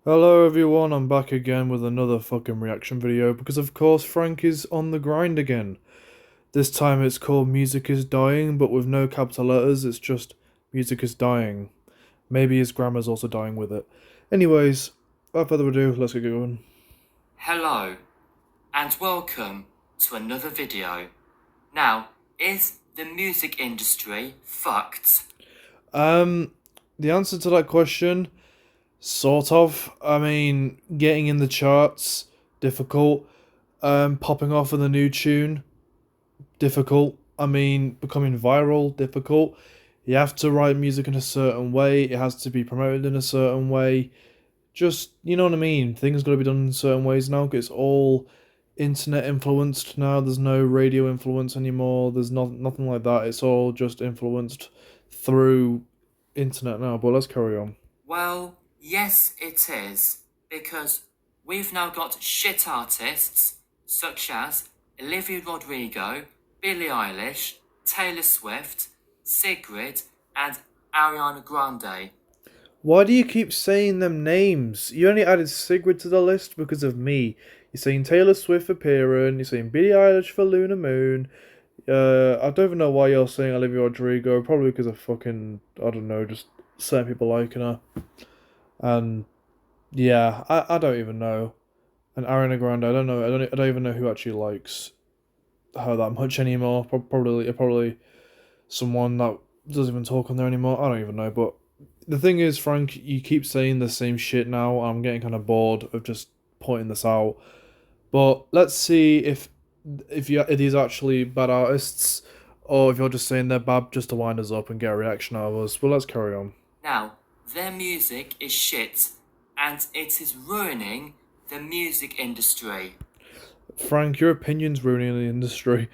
Hello everyone, I'm back again with another fucking reaction video because of course Frank is on the grind again. This time it's called Music is Dying, but with no capital letters, it's just Music is Dying. Maybe his grammar's also dying with it. Anyways, without further ado, let's get going. Hello and welcome to another video. Now, is the music industry fucked? Um, the answer to that question, sort of. I mean, getting in the charts, difficult. Popping off with a new tune, difficult. I mean, becoming viral, difficult. You have to write music in a certain way. It has to be promoted in a certain way. Just, you know what I mean? Things got to be done in certain ways now. 'Cause it's all internet influenced now. There's no radio influence anymore. There's nothing like that. It's all just influenced through internet now. But let's carry on. Well, yes, it is, because we've now got shit artists such as Olivia Rodrigo, Billie Eilish, Taylor Swift, Sigrid, and Ariana Grande. Why do you keep saying them names? You only added Sigrid to the list because of me. You're saying Taylor Swift for Piran. You're saying Billie Eilish for Luna Moon. I don't even know why you're saying Olivia Rodrigo. Probably because of fucking, I don't know, just certain people liking her. And yeah, I don't even know. And Ariana Grande, I don't know. I don't even know who actually likes her that much anymore. Probably someone that doesn't even talk on there anymore. I don't even know. But the thing is, Frank, you keep saying the same shit now. I'm getting kind of bored of just pointing this out. But let's see if these are actually bad artists, or if you're just saying they're bad just to wind us up and get a reaction out of us. But let's carry on. Now, their music is shit, and it is ruining the music industry. Frank, your opinion's ruining the industry.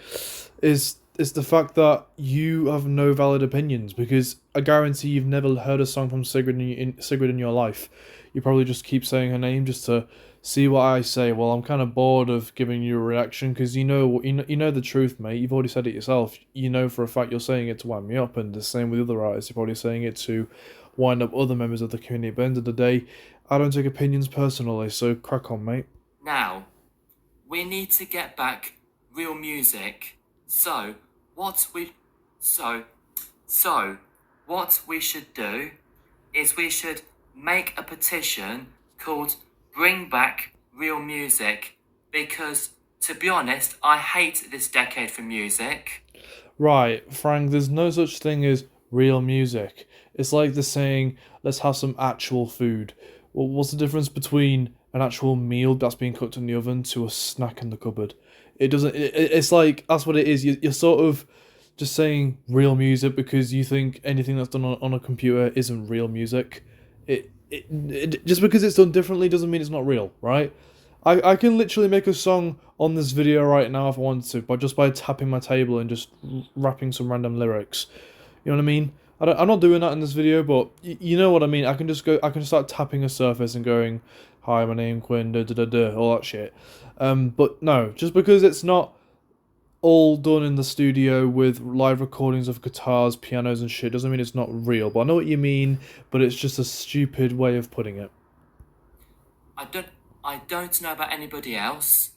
Is the fact that you have no valid opinions, because I guarantee you've never heard a song from Sigrid in your life. You probably just keep saying her name just to see what I say. Well, I'm kind of bored of giving you a reaction because you know the truth, mate. You've already said it yourself. You know for a fact you're saying it to wind me up, and the same with other artists. You're probably saying it to wind up other members of the community. But at the end of the day, I don't take opinions personally, so crack on, mate. Now, we need to get back real music. So, what we so so what we should do is we should make a petition called Bring Back Real Music, because to be honest, I hate this decade for music. Right, Frank, there's no such thing as real music. It's like the saying, let's have some actual food. Well, what's the difference between an actual meal that's being cooked in the oven to a snack in the cupboard? It doesn't, it's like, that's what it is. You're sort of just saying real music because you think anything that's done on a computer isn't real music. Just because it's done differently doesn't mean it's not real, right? I can literally make a song on this video right now if I wanted to, by tapping my table and just rapping some random lyrics. You know what I mean? I'm not doing that in this video, but you know what I mean. I can start tapping a surface and going, "Hi, my name Quinn," da da da da, all that shit. But no, just because it's not all done in the studio with live recordings of guitars, pianos, and shit doesn't mean it's not real. But I know what you mean, but it's just a stupid way of putting it. I don't I don't know about anybody else,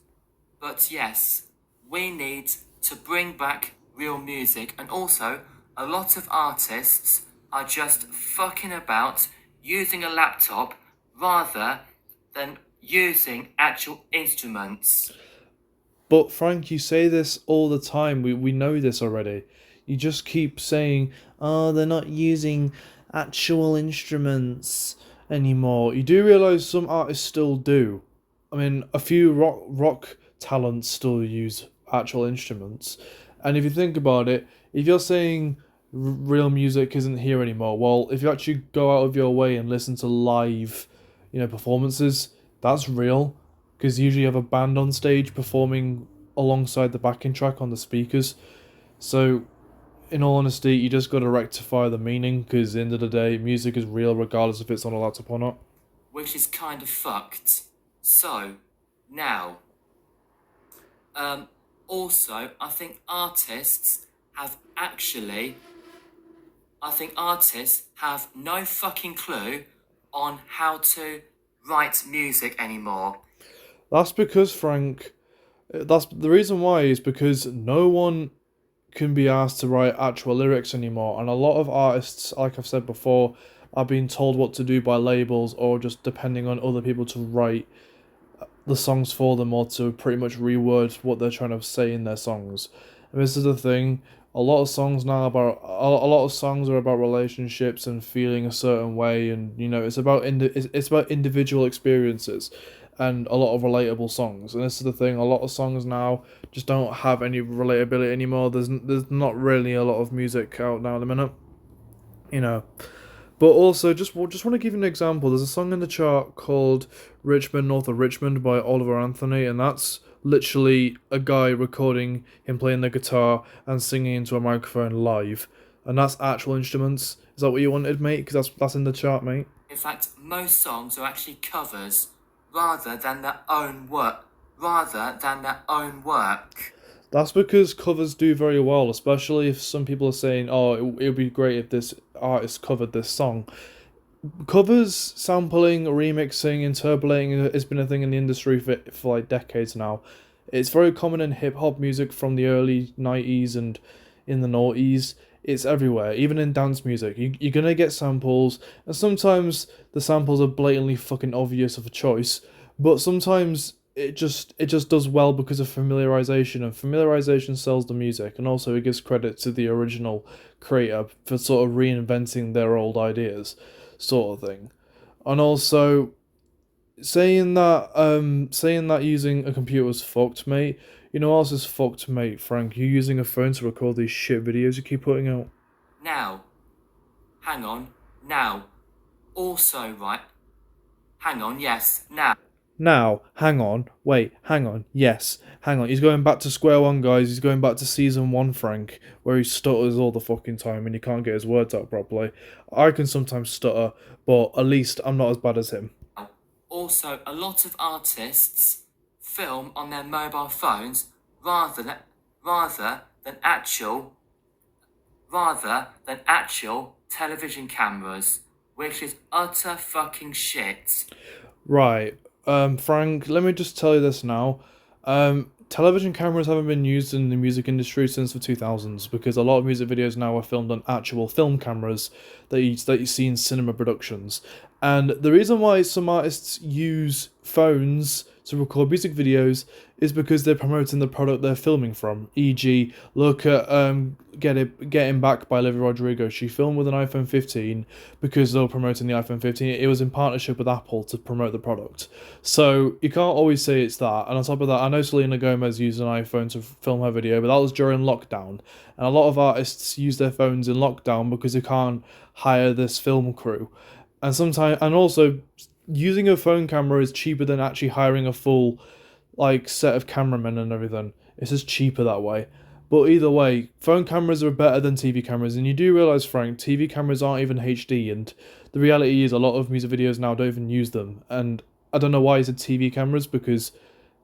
but yes, we need to bring back real music, and also a lot of artists are just fucking about using a laptop rather than using actual instruments. But Frank, you say this all the time. We know this already. You just keep saying, "Oh, they're not using actual instruments anymore." You do realize some artists still do. I mean, a few rock talents still use actual instruments. And if you think about it, if you're saying real music isn't here anymore, well, if you actually go out of your way and listen to live, performances, that's real because usually you have a band on stage performing alongside the backing track on the speakers. So, in all honesty, you just got to rectify the meaning because at the end of the day, music is real regardless if it's on a laptop or not. Which is kind of fucked. So, now, um, also, have actually, I think artists have no fucking clue on how to write music anymore? That's because, Frank, that's the reason why is because no one can be asked to write actual lyrics anymore, and a lot of artists, like I've said before, are being told what to do by labels or just depending on other people to write the songs for them or to pretty much reword what they're trying to say in their songs. And this is the thing. A lot of songs now about a lot of songs are about relationships and feeling a certain way, and it's about it's about individual experiences, and a lot of relatable songs. And this is the thing. A lot of songs now just don't have any relatability anymore. There's not really a lot of music out now at the minute, you know. But also, just want to give you an example. There's a song in the chart called "Richmond North of Richmond" by Oliver Anthony, and that's literally a guy recording him playing the guitar and singing into a microphone live, and that's actual instruments. Is that what you wanted, mate? Because that's in the chart, mate. In fact, most songs are actually covers rather than their own work. Rather than their own work. That's because covers do very well, especially if some people are saying, "Oh, it would be great if this artist covered this song." Covers, sampling, remixing, interpolating has been a thing in the industry for like decades now. It's very common in hip hop music from the early 90s and in the noughties. It's everywhere, even in dance music. You're gonna get samples, and sometimes the samples are blatantly fucking obvious of a choice, but sometimes it just does well because of familiarization, and familiarization sells the music, and also it gives credit to the original creator for sort of reinventing their old ideas, sort of thing. And also saying that using a computer is fucked, mate. You know what else is fucked, mate, Frank? You using a phone to record these shit videos you keep putting out. Now. Hang on. Now. Also, right. Hang on, yes. Now. Now, hang on, wait, hang on, yes, hang on. He's going back to square one, guys. He's going back to season one, Frank, where he stutters all the fucking time and he can't get his words out properly. I can sometimes stutter, but at least I'm not as bad as him. Also, a lot of artists film on their mobile phones rather than actual television cameras, which is utter fucking shit. Right, Frank, let me just tell you this now. Television cameras haven't been used in the music industry since the 2000s because a lot of music videos now are filmed on actual film cameras that you see in cinema productions. And the reason why some artists use phones to record music videos is because they're promoting the product they're filming from. E.g., look at Getting Back by Olivia Rodrigo. She filmed with an iPhone 15 because they were promoting the iPhone 15. It was in partnership with Apple to promote the product. So you can't always say it's that. And on top of that, I know Selena Gomez used an iPhone to film her video, but that was during lockdown. And a lot of artists use their phones in lockdown because they can't hire this film crew. And also using a phone camera is cheaper than actually hiring a full set of cameramen and everything. It's just cheaper that way. But either way, phone cameras are better than TV cameras, and you do realise, Frank, TV cameras aren't even HD, and the reality is a lot of music videos now don't even use them. And I don't know why I said TV cameras, because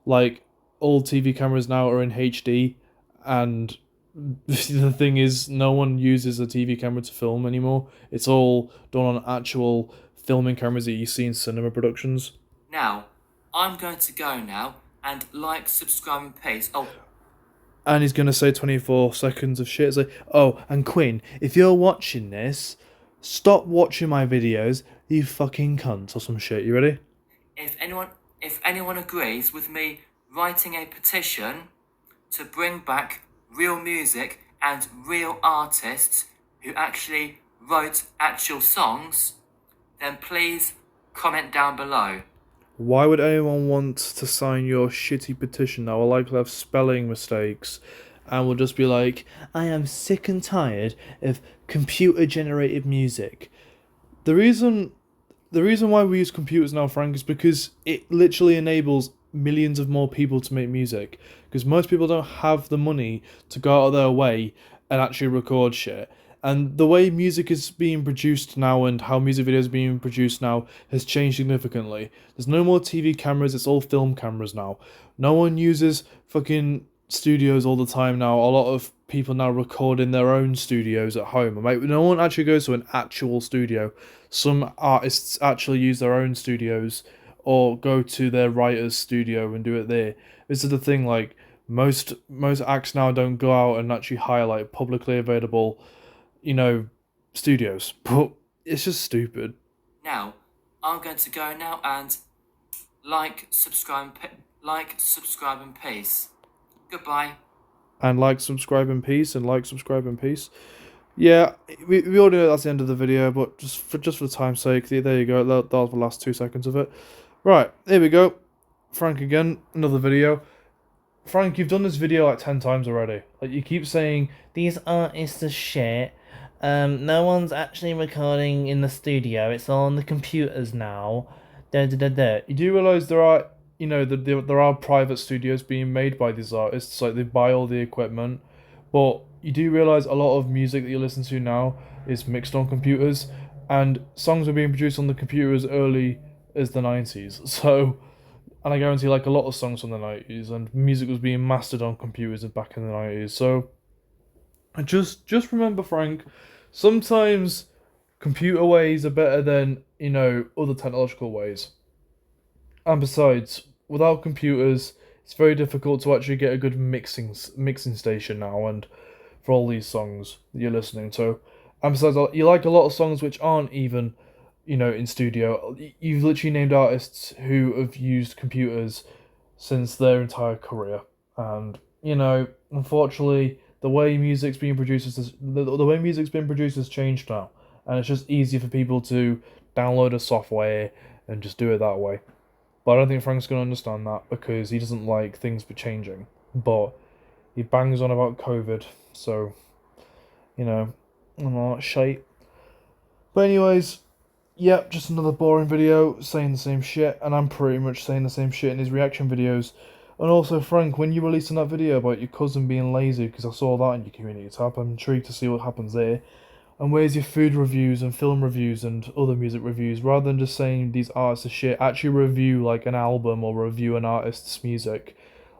all TV cameras now are in HD, and the thing is, no one uses a TV camera to film anymore. It's all done on actual filming cameras that you see in cinema productions. Now, I'm going to go now and subscribe, and paste. Oh, And he's going to say 24 seconds of shit. It's like, oh, and Quinn, if you're watching this, stop watching my videos, you fucking cunt, or some shit. You ready? if anyone agrees with me writing a petition to bring back real music and real artists who actually wrote actual songs, then please comment down below. Why would anyone want to sign your shitty petition that will likely have spelling mistakes and will just be like, I am sick and tired of computer generated music? The reason why we use computers now, Frank, is because it literally enables millions of more people to make music. Because most people don't have the money to go out of their way and actually record shit. And the way music is being produced now and how music videos are being produced now has changed significantly. There's no more TV cameras, it's all film cameras now. No one uses fucking studios all the time now. A lot of people now record in their own studios at home. No one actually goes to an actual studio. Some artists actually use their own studios or go to their writer's studio and do it there. This is the thing, like most acts now don't go out and actually hire like publicly available, studios. But it's just stupid. Now, I'm going to go now and like, subscribe, and peace. Goodbye. And like, subscribe, and peace, and like, subscribe, and peace. Yeah, we already know that's the end of the video, but just for the time's sake, there you go. That was the last 2 seconds of it. Right, here we go. Frank again, another video. Frank, you've done this video like 10 times already. Like, you keep saying, These artists are shit. No one's actually recording in the studio. It's all on the computers now. Da da da da. you do realise there are, there are private studios being made by these artists. Like, they buy all the equipment. But you do realise a lot of music that you listen to now is mixed on computers. And songs were being produced on the computer as early as the 90s. So, and I guarantee like a lot of songs from the 90s and music was being mastered on computers back in the 90s. So, just remember, Frank, sometimes computer ways are better than, other technological ways. And besides, without computers, it's very difficult to actually get a good mixing station now, and for all these songs that you're listening to. And besides, you like a lot of songs which aren't even, in studio. You've literally named artists who have used computers since their entire career, and unfortunately, the way music's being produced the way music's been produced has changed now, and it's just easier for people to download a software and just do it that way. But I don't think Frank's gonna understand that because he doesn't like things changing. But he bangs on about COVID, so I'm not shite. But anyways, yep, just another boring video saying the same shit, and I'm pretty much saying the same shit in his reaction videos. And also, Frank, when you releasing that video about your cousin being lazy, because I saw that in your community tab, I'm intrigued to see what happens there. And where's your food reviews and film reviews and other music reviews? Rather than just saying these artists are shit, actually review like an album or review an artist's music.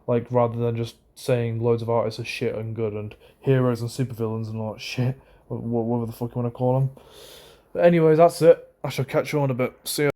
Like, rather than just saying loads of artists are shit and good and heroes and supervillains and all that shit. Whatever the fuck you want to call them. But anyways, that's it. I shall catch you on a bit. See ya.